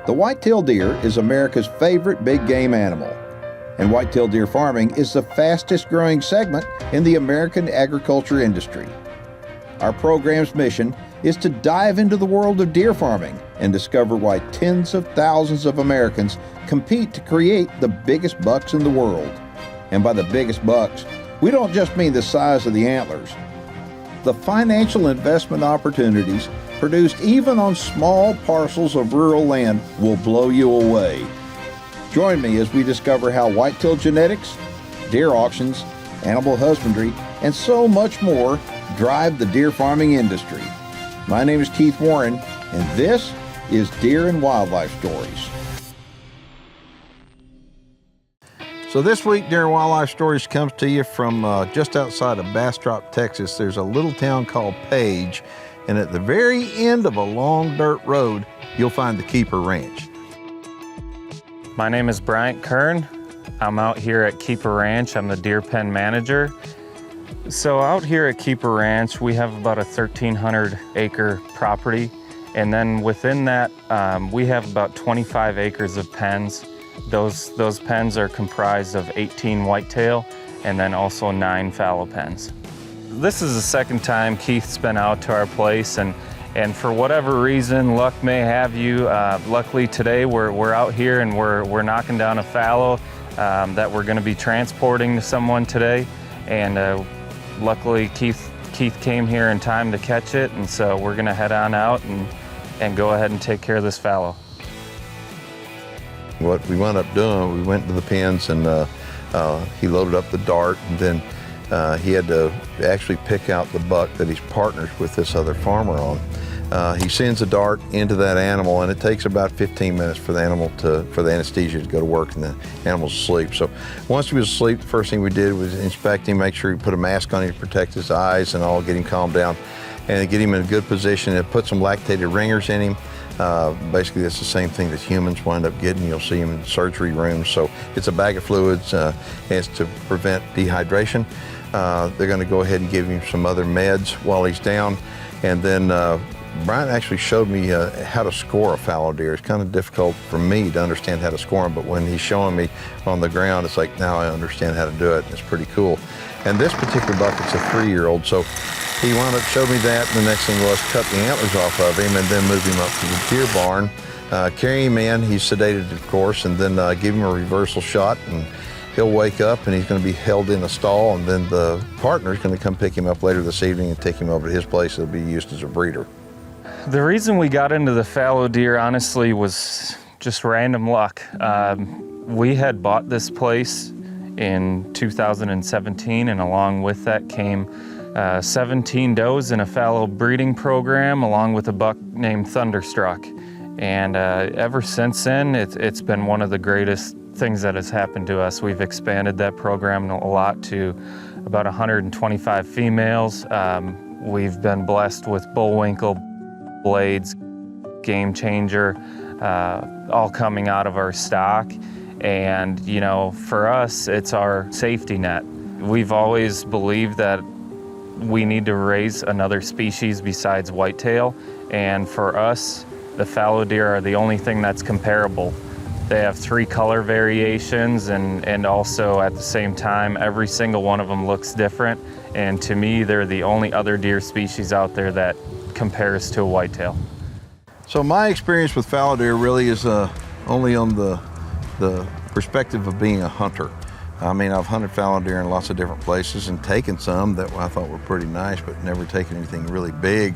The whitetail deer is America's favorite big game animal, and whitetail deer farming is the fastest growing segment in the American agriculture industry. Our program's mission is to dive into the world of deer farming and discover why tens of thousands of Americans compete to create the biggest bucks in the world. And by the biggest bucks, we don't just mean the size of the antlers. The financial investment opportunities produced even on small parcels of rural land will blow you away. Join me as we discover how whitetail genetics, deer auctions, animal husbandry, and so much more drive the deer farming industry. My name is Keith Warren, and this is Deer and Wildlife Stories. So this week, Deer and Wildlife Stories comes to you from just outside of Bastrop, Texas. There's a little town called Page, and at the very end of a long dirt road, you'll find the Keeper Ranch. My name is Bryant Kern. I'm out here at Keeper Ranch. I'm the deer pen manager. So out here at Keeper Ranch, we have about a 1,300 acre property. And then within that, we have about 25 acres of pens. Those pens are comprised of 18 whitetail and then also 9 fallow pens. This is the second time Keith's been out to our place, and for whatever reason, luck may have you, luckily today we're out here and we're knocking down a fallow that we're going to be transporting to someone today. And luckily Keith came here in time to catch it, and so we're going to head on out and go ahead and take care of this fallow. What we wound up doing, we went to the pens and he loaded up the dart, and then he had to actually pick out the buck that he's partners with this other farmer on. He sends a dart into that animal, and it takes about 15 minutes for the anesthesia to go to work and the animal's asleep. So once he was asleep, the first thing we did was inspect him, make sure he put a mask on him to protect his eyes and all, get him calmed down, and get him in a good position, and put some lactated ringers in him. Basically, that's the same thing that humans wind up getting. You'll see them in surgery rooms. So it's a bag of fluids. It's to prevent dehydration. They're going to go ahead and give him some other meds while he's down. And then Brian actually showed me how to score a fallow deer. It's kind of difficult for me to understand how to score them, but when he's showing me on the ground, it's like, now I understand how to do it. It's pretty cool. And this particular buck, it's a 3-year-old. So he wound up showing me that, and the next thing was cut the antlers off of him and then move him up to the deer barn, carry him in. He's sedated, of course, and then give him a reversal shot, and he'll wake up and he's going to be held in a stall, and then the partner is going to come pick him up later this evening and take him over to his place. He'll be used as a breeder. The reason we got into the fallow deer, honestly, was just random luck. We had bought this place in 2017, and along with that came 17 does in a fallow breeding program, along with a buck named Thunderstruck. And ever since then, it's been one of the greatest things that has happened to us. We've expanded that program a lot to about 125 females. We've been blessed with bullwinkle, blades, game changer, all coming out of our stock. And you know, for us, it's our safety net. We've always believed that we need to raise another species besides whitetail, and for us, the fallow deer are the only thing that's comparable. They have 3 color variations, and also at the same time, every single one of them looks different, and to me, they're the only other deer species out there that compares to a whitetail. So my experience with fallow deer really is only on the perspective of being a hunter. I mean, I've hunted fallow deer in lots of different places and taken some that I thought were pretty nice, but never taken anything really big.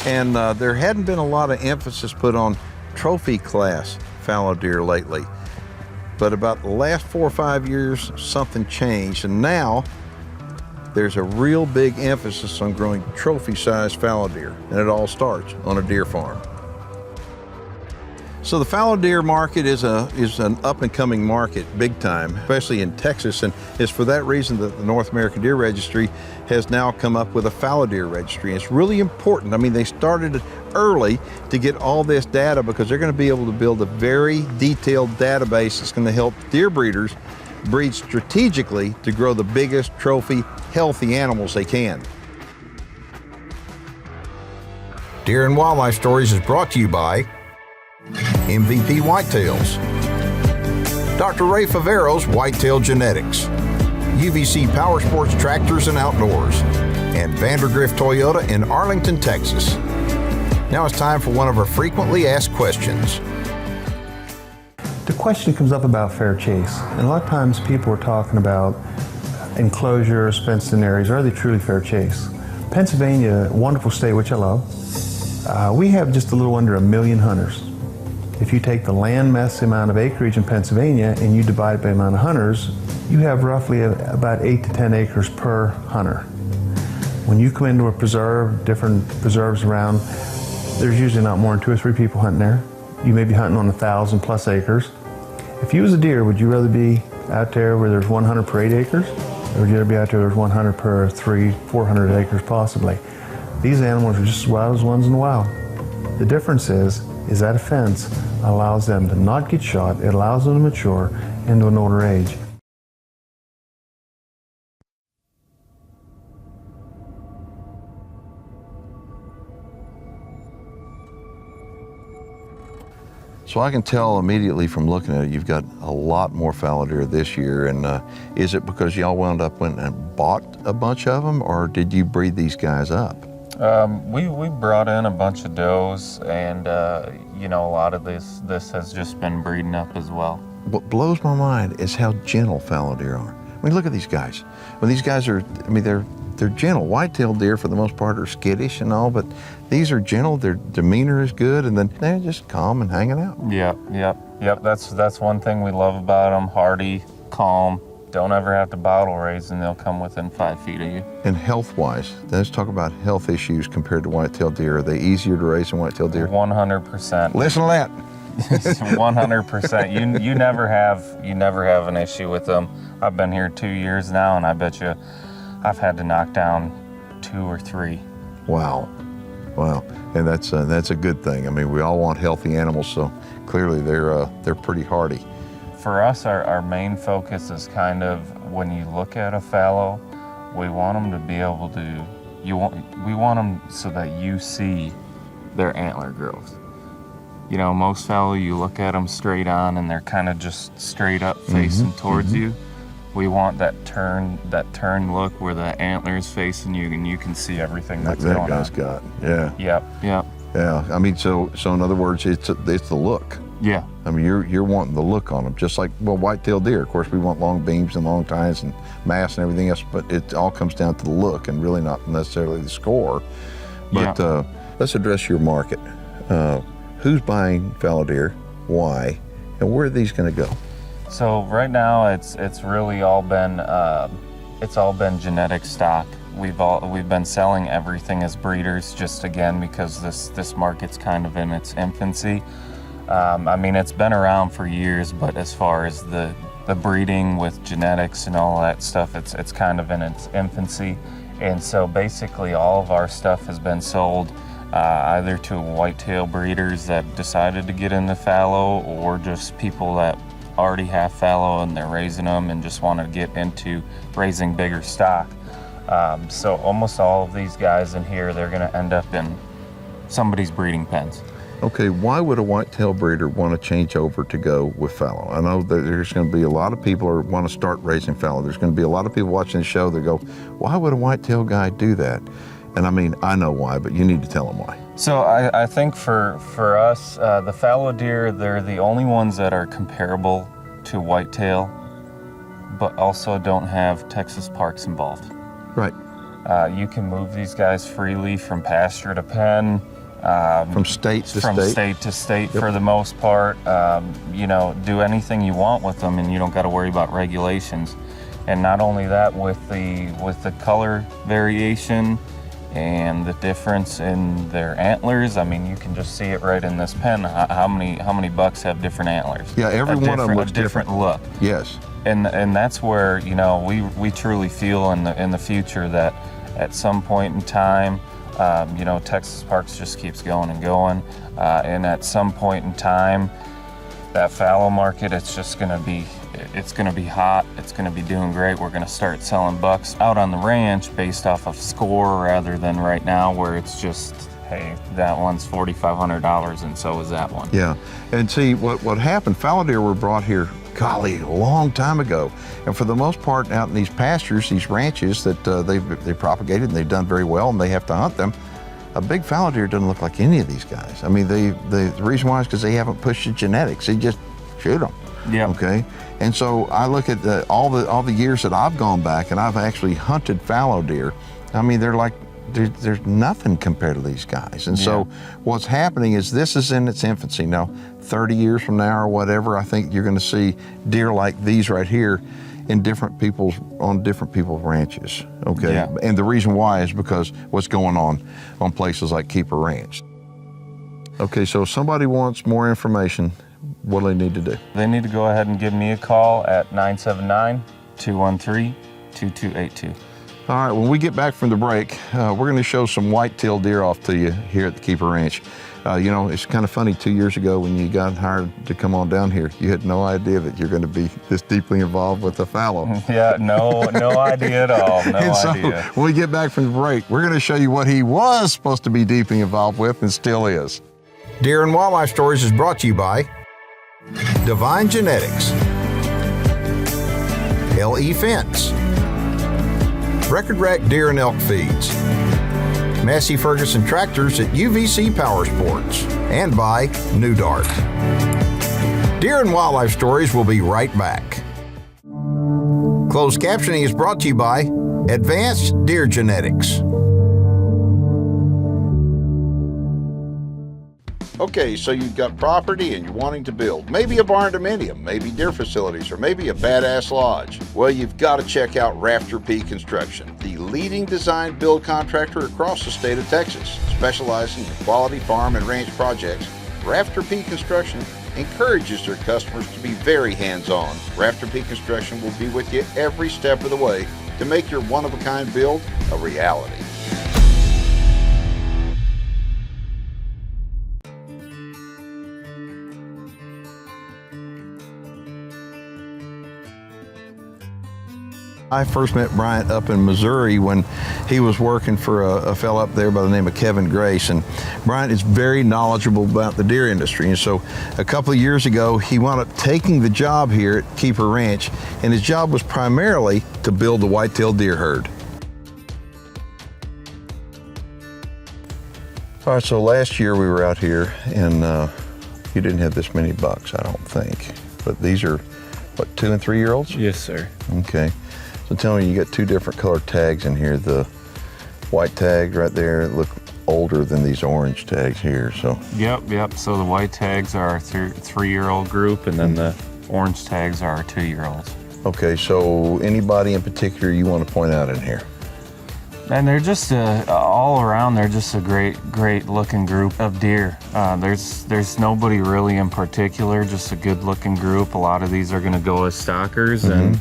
And there hadn't been a lot of emphasis put on trophy class fallow deer lately. But about the last 4 or 5 years, something changed, and now there's a real big emphasis on growing trophy-sized fallow deer, and it all starts on a deer farm. So the fallow deer market is an up-and-coming market, big time, especially in Texas, and it's for that reason that the North American Deer Registry has now come up with a fallow deer registry. And it's really important. I mean, they started early to get all this data because they're going to be able to build a very detailed database that's going to help deer breeders breed strategically to grow the biggest trophy, healthy animals they can. Deer and Wildlife Stories is brought to you by MVP Whitetails, Dr. Ray Favero's Whitetail Genetics, UVC Power Sports Tractors and Outdoors, and Vandergrift Toyota in Arlington, Texas. Now it's time for one of our frequently asked questions. The question comes up about fair chase, and a lot of times people are talking about enclosures, fenced-in areas. Are they truly fair chase? Pennsylvania, a wonderful state, which I love, we have just a little under 1 million hunters. If you take the land mass amount of acreage in Pennsylvania and you divide it by the amount of hunters, you have roughly about 8 to 10 acres per hunter. When you come into a preserve, different preserves around, there's usually not more than 2 or 3 people hunting there. You may be hunting on 1,000 plus acres. If you was a deer, would you rather be out there where there's 100 per 8 acres? Or would you rather be out there where there's 100 per 400 acres possibly? These animals are just as wild as ones in the wild. The difference is that a fence allows them to not get shot, it allows them to mature into an older age. So I can tell immediately from looking at it, you've got a lot more fallow deer this year. And is it because y'all wound up and bought a bunch of them, or did you breed these guys up? We brought in a bunch of does, and you know, a lot of this has just been breeding up as well. What blows my mind is how gentle fallow deer are. I mean, look at these guys. When these guys are, I mean, they're gentle. White-tailed deer, for the most part, are skittish and all, but these are gentle. Their demeanor is good, and then they're just calm and hanging out. Yep. That's one thing we love about them. Hardy, calm. Don't ever have to bottle raise, and they'll come within 5 feet of you. And health-wise, let's talk about health issues compared to white-tailed deer. Are they easier to raise than white-tailed deer? 100%. Listen to that. 100%. You never have an issue with them. I've been here 2 years now, and I bet you I've had to knock down 2 or 3. Wow. And that's a good thing. I mean, we all want healthy animals, so clearly they're pretty hardy. For us, our main focus is kind of, when you look at a fallow, we want them to be able to, we want them so that you see their antler growth. You know, most fallow, you look at them straight on and they're kind of just straight up facing towards you. We want that turn look where the antler is facing you and you can see everything that's going on. That guy's got, yeah. Yep. Yeah, I mean, so in other words, it's the look. Yeah. I mean, you're wanting the look on them, just like, well, white-tailed deer. Of course, we want long beams and long tines and mass and everything else, but it all comes down to the look and really not necessarily the score. But let's address your market. Who's buying fallow deer, why, and where are these going to go? So right now, it's really all been genetic stock. We've been selling everything as breeders, just again because this market's kind of in its infancy. I mean, it's been around for years, but as far as the breeding with genetics and all that stuff, it's kind of in its infancy. And so basically all of our stuff has been sold either to whitetail breeders that decided to get into fallow, or just people that already have fallow and they're raising them and just want to get into raising bigger stock. So almost all of these guys in here, they're going to end up in somebody's breeding pens. Okay, why would a whitetail breeder want to change over to go with fallow? I know that there's going to be a lot of people who want to start raising fallow. There's going to be a lot of people watching the show that go, why would a whitetail guy do that? And I mean, I know why, but you need to tell them why. So I think for us, the fallow deer, they're the only ones that are comparable to whitetail, but also don't have Texas parks involved. Right. You can move these guys freely from pasture to pen. From state to state Yep. for the most part. You know, do anything you want with them, and you don't got to worry about regulations. And not only that, with the color variation and the difference in their antlers, I mean, you can just see it right in this pen. How many bucks have different antlers? Yeah, every one of them looks a different look. Yes. And that's where, you know, we truly feel in the future that at some point in time, you know, Texas Parks just keeps going and going, and at some point in time, that fallow market, it's going to be hot. It's going to be doing great. We're going to start selling bucks out on the ranch based off of score rather than right now where it's just hey, that one's $4,500 and so is that one. Yeah, and see what happened, fallow deer were brought here, golly, a long time ago. And for the most part out in these pastures, these ranches that they propagated and they've done very well and they have to hunt them, a big fallow deer doesn't look like any of these guys. I mean, the reason why is because they haven't pushed the genetics. They just shoot them. Yeah. Okay. And so I look at all the years that I've gone back and I've actually hunted fallow deer. I mean, they're like, there's nothing compared to these guys. And so what's happening is this is in its infancy. Now, 30 years from now or whatever, I think you're going to see deer like these right here on different people's ranches, okay? Yeah. And the reason why is because what's going on places like Keeper Ranch. Okay, so if somebody wants more information, what do they need to do? They need to go ahead and give me a call at 979-213-2282. All right, when we get back from the break, we're going to show some whitetail deer off to you here at the Keeper Ranch. You know, it's kind of funny, 2 years ago when you got hired to come on down here, you had no idea that you're going to be this deeply involved with the fallow. Yeah, no idea at all, no idea. When we get back from the break, we're going to show you what he was supposed to be deeply involved with and still is. Deer and Wildlife Stories is brought to you by Divine Genetics, LE Fence, Record Rack Deer and Elk Feeds, Massey Ferguson Tractors at UVC Power Sports, and by New Dart. Deer and Wildlife Stories will be right back. Closed captioning is brought to you by Advanced Deer Genetics. Okay, so you've got property and you're wanting to build. Maybe a barn dominium, maybe deer facilities, or maybe a badass lodge. Well, you've got to check out Rafter P Construction, the leading design build contractor across the state of Texas. Specializing in quality farm and ranch projects, Rafter P Construction encourages their customers to be very hands-on. Rafter P Construction will be with you every step of the way to make your one-of-a-kind build a reality. I first met Bryant up in Missouri when he was working for a fellow up there by the name of Kevin Grace, and Bryant is very knowledgeable about the deer industry. And so a couple of years ago, he wound up taking the job here at Keeper Ranch, and his job was primarily to build the whitetail deer herd. All right, so last year we were out here, and you didn't have this many bucks, I don't think. But these are, what, 2 and 3 year olds? Yes, sir. Okay. So tell me, you got 2 different colored tags in here. The white tags right there look older than these orange tags here. So. Yep. So the white tags are our 3-year-old group, and then the orange tags are our 2-year-olds. Okay, so anybody in particular you want to point out in here? And they're just all around. They're just a great looking group of deer. There's nobody really in particular. Just a good looking group. A lot of these are going to go as stockers, and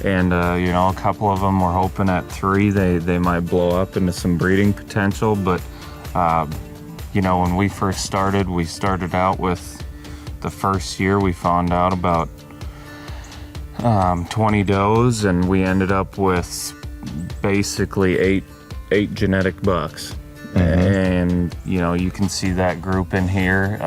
you know, a couple of them we're hoping at 3 they might blow up into some breeding potential. But you know, when we first started, we started out with the first year we found out about 20 does, and we ended up with basically eight genetic bucks. And you know, you can see that group in here.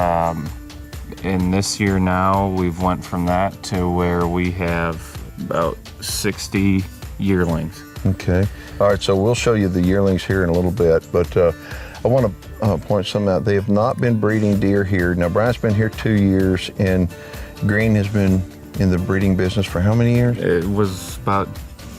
In this year now, we've went from that to where we have about 60 yearlings. Okay. All right, so we'll show you the yearlings here in a little bit, but I want to point something out. They have not been breeding deer here. Now, Bryant's been here 2 years, and Green has been in the breeding business for how many years? It was about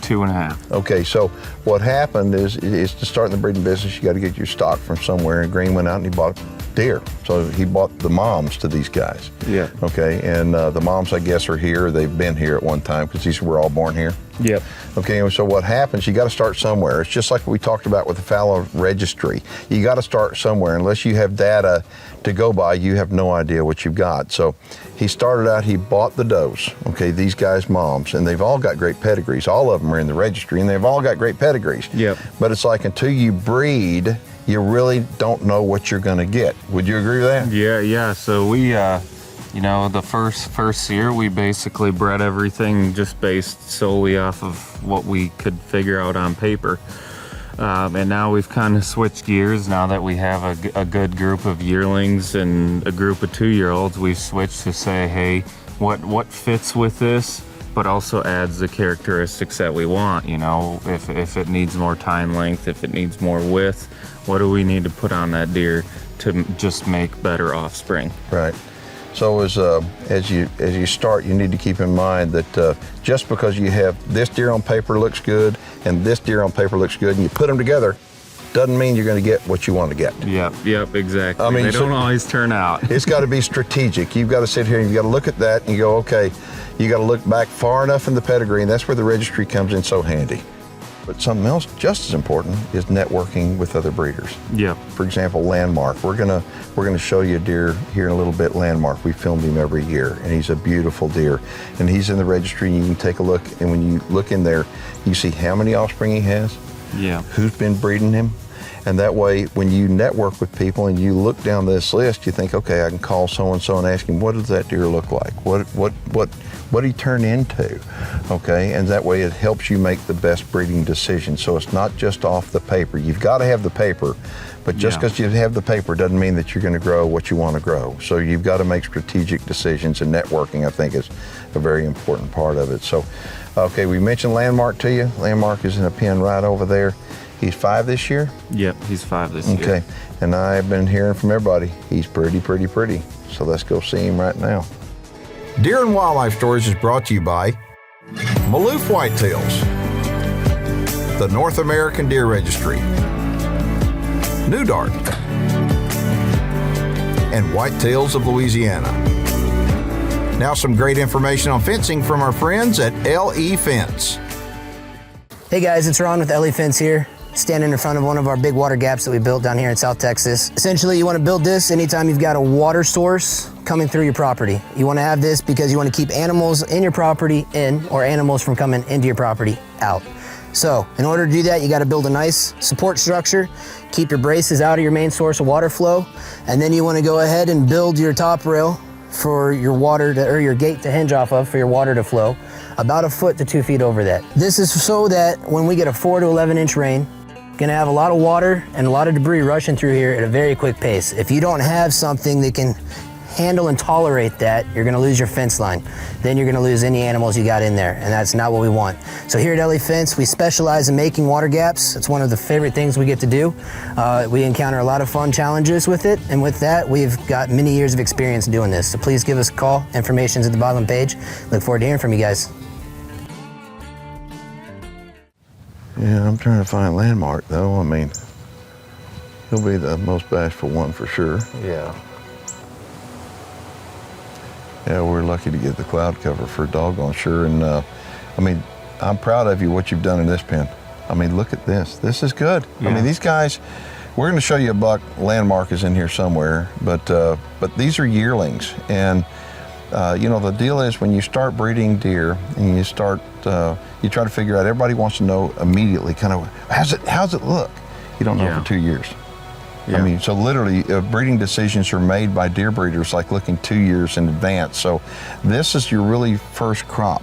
2.5. Okay, so what happened is to start in the breeding business, you got to get your stock from somewhere, and Green went out and he bought deer. So he bought the moms to these guys. Yeah. Okay, and the moms, I guess, are here. They've been here at one time because these were all born here. Yep. Okay, and so what happens, you got to start somewhere. It's just like we talked about with the fallow registry. You got to start somewhere. Unless you have data to go by, you have no idea what you've got. So he started out, he bought the does, okay, these guys' moms, and they've all got great pedigrees. All of them are in the registry, and they've all got great pedigrees. Yep. But it's like until you breed, you really don't know what you're going to get. Would you agree with that? Yeah. So we, you know, the first year we basically bred everything just based solely off of what we could figure out on paper. And now we've kind of switched gears. Now that we have a good group of yearlings and a group of 2-year-olds, we've switched to say, hey, what fits with this, but also adds the characteristics that we want. You know, if it needs more time length, if it needs more width, what do we need to put on that deer to just make better offspring? Right. So as you start, you need to keep in mind that just because you have this deer on paper looks good and this deer on paper looks good, and you put them together, doesn't mean you're going to get what you want to get. Yep, exactly. I mean, they don't always turn out. It's got to be strategic. You've got to sit here and you've got to look at that and you go, okay, you got to look back far enough in the pedigree, and that's where the registry comes in so handy. But something else just as important is networking with other breeders. Yep. For example, Landmark. We're gonna show you a deer here in a little bit. Landmark. We filmed him every year, and he's a beautiful deer. And he's in the registry, and you can take a look. And when you look in there, you see how many offspring he has. Yeah. Who's been breeding him, and that way, when you network with people and you look down this list, you think, okay, I can call so and so and ask him, what does that deer look like? What did he turn into? Okay, and that way it helps you make the best breeding decision. So it's not just off the paper. You've got to have the paper, but just because you have the paper doesn't mean that you're going to grow what you want to grow. So you've got to make strategic decisions, and networking, I think, is a very important part of it. So, okay, we mentioned Landmark to you. Landmark is in a pen right over there. He's 5 this year? Yep, he's 5 this year. Okay, and I've been hearing from everybody, he's pretty. So let's go see him right now. Deer and Wildlife Stories is brought to you by Maloof Whitetails, the North American Deer Registry, New Dart, and Whitetails of Louisiana. Now some great information on fencing from our friends at LE Fence. Hey guys, it's Ron with LE Fence here, standing in front of one of our big water gaps that we built down here in South Texas. Essentially, you want to build this anytime you've got a water source coming through your property. You want to have this because you want to keep animals in your property in, or animals from coming into your property out. So in order to do that, you got to build a nice support structure, keep your braces out of your main source of water flow, and then you want to go ahead and build your top rail for your water to, or your gate to hinge off of for your water to flow, about 1 foot to 2 feet over that. This is so that when we get a 4 to 11 inch rain, gonna have a lot of water and a lot of debris rushing through here at a very quick pace. If you don't have something that can handle and tolerate that, you're gonna lose your fence line. Then you're gonna lose any animals you got in there, and that's not what we want. So here at LE Fence, we specialize in making water gaps. It's one of the favorite things we get to do. We encounter a lot of fun challenges with it, and with that, we've got many years of experience doing this. So please give us a call. Information's at the bottom of the page. Look forward to hearing from you guys. Yeah, I'm trying to find Landmark though. I mean, he'll be the most bashful one for sure. Yeah. Yeah, we're lucky to get the cloud cover for doggone sure. And I mean, I'm proud of you, what you've done in this pen. I mean, look at this. This is good. Yeah. I mean, these guys, we're going to show you a buck. Landmark is in here somewhere, but these are yearlings. And you know, the deal is when you start breeding deer and you start, you try to figure out, everybody wants to know immediately kind of, how's it look? You don't know for 2 years. Yeah. I mean, so literally breeding decisions are made by deer breeders like looking 2 years in advance. So this is your really first crop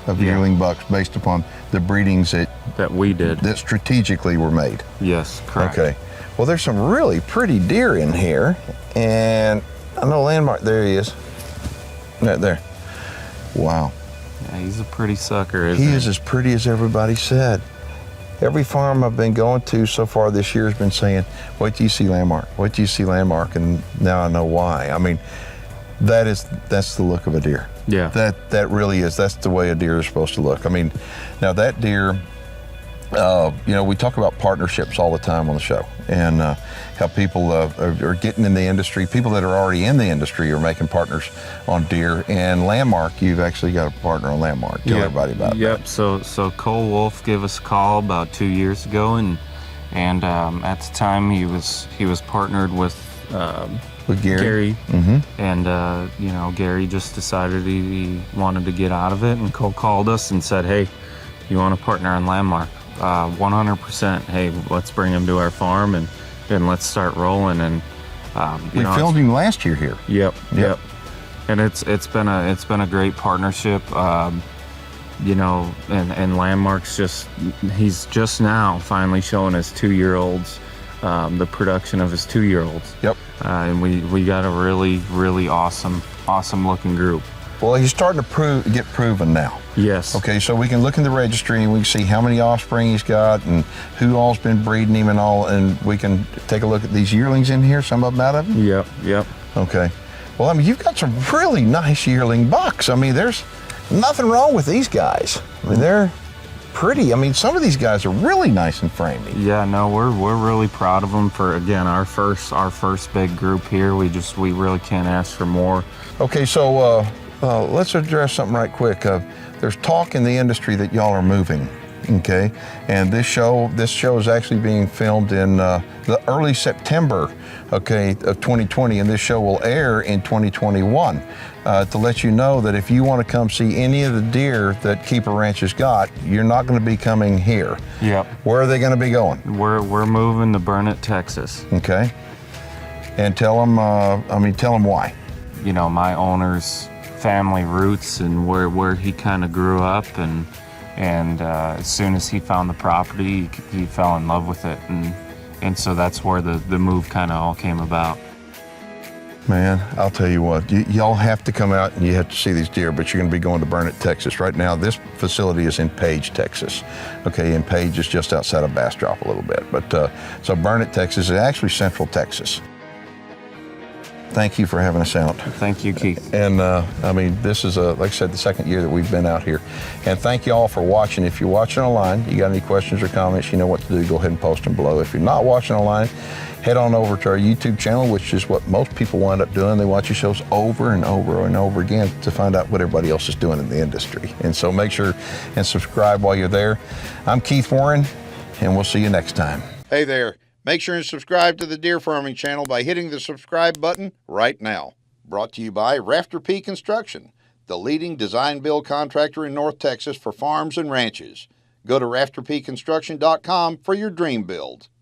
of yearling bucks based upon the breedings that we did, that strategically were made. Yes, correct. Okay. Well, there's some really pretty deer in here, and I know Landmark, there he is. Right there. Wow. Yeah, he's a pretty sucker, isn't he? He is as pretty as everybody said. Every farm I've been going to so far this year has been saying, wait till you see Landmark, wait till you see Landmark, and now I know why. I mean, that's the look of a deer. Yeah. That really is, that's the way a deer is supposed to look. I mean, now that deer, you know, we talk about partnerships all the time on the show, and how people are getting in the industry. People that are already in the industry are making partners on deer. And Landmark, you've actually got a partner on Landmark. Tell everybody about it. Yep. So Cole Wolf gave us a call about 2 years ago, and at the time he was partnered with Gary. Mm-hmm. And you know, Gary just decided he wanted to get out of it, and Cole called us and said, hey, you want to partner on Landmark? 100%. Hey, let's bring him to our farm and let's start rolling. And we filmed him last year here. Yep. And it's been a great partnership. You know, and Landmark's he's just now finally showing his 2-year-olds, the production of his 2-year-olds. Yep. And we got a really awesome looking group. Well, he's starting to get proven now. Yes. Okay, so we can look in the registry and we can see how many offspring he's got and who all's been breeding him and all, and we can take a look at these yearlings in here, some of them out of him? Yep. Okay. Well, I mean, you've got some really nice yearling bucks. I mean, there's nothing wrong with these guys. I mean, they're pretty. I mean, some of these guys are really nice and framey. Yeah, no, we're really proud of them for, again, our first big group here. We really can't ask for more. Okay, so let's address something right quick. There's talk in the industry that y'all are moving, okay? And this show is actually being filmed in the early September, okay, of 2020, and this show will air in 2021. To let you know that if you want to come see any of the deer that Keeper Ranch has got, you're not going to be coming here. Yep. Where are they going to be going? We're moving to Bryant, Texas. Okay. And tell them why. You know, my owner's family roots and where he kind of grew up, and as soon as he found the property, he fell in love with it, and so that's where the move kind of all came about. Man, I'll tell you what, y'all have to come out and you have to see these deer, but you're going to be going to Bryant, Texas. Right now, this facility is in Page, Texas. Okay, and Page is just outside of Bastrop a little bit. But so Bryant, Texas is actually Central Texas. Thank you for having us out. Thank you, Keith. And I mean, this is, like I said, the second year that we've been out here. And thank you all for watching. If you're watching online, you got any questions or comments, you know what to do. Go ahead and post them below. If you're not watching online, head on over to our YouTube channel, which is what most people wind up doing. They watch your shows over and over and over again to find out what everybody else is doing in the industry. And so make sure and subscribe while you're there. I'm Keith Warren, and we'll see you next time. Hey there. Make sure and subscribe to the Deer Farming channel by hitting the subscribe button right now. Brought to you by Rafter Construction, the leading design build contractor in North Texas for farms and ranches. Go to rafterpconstruction.com for your dream build.